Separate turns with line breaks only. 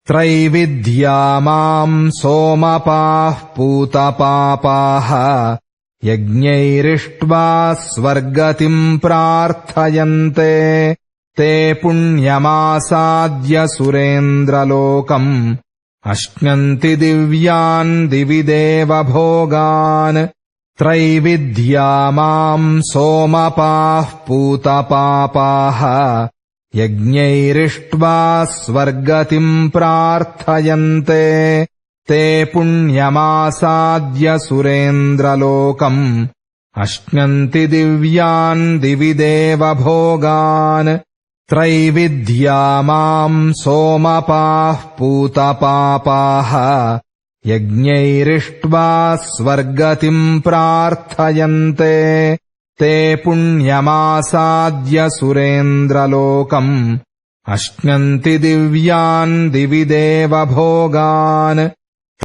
त्रैविद्या माम् सोमपाः पूतपापाः यज्ञैरिष्ट्वा स्वर्गतिम् प्रार्थयन्ते ते पुण्यमासाद्य सुरेन्द्रलोकम् अश्नन्ति दिव्यान् दिवि देवभोगान् त्रैविद्या माम् सोमपाः पूतपापाः यज्ञैरिष्ट्वा स्वर्गतिम् प्रार्थयन्ते ते पुण्यमासाद्य सुरेन्द्रलोकम् अश्नन्ति दिव्यान् दिवि देवभोगान् त्रैविद्या माम् सोमपाः पूतपापाः यज्ञैरिष्ट्वा स्वर्गतिम् प्रार्थयन्ते ते पुण्यमासाद्य सुरेन्द्रलोकम् अश्नन्ति दिव्यान् दिवि देवभोगान्।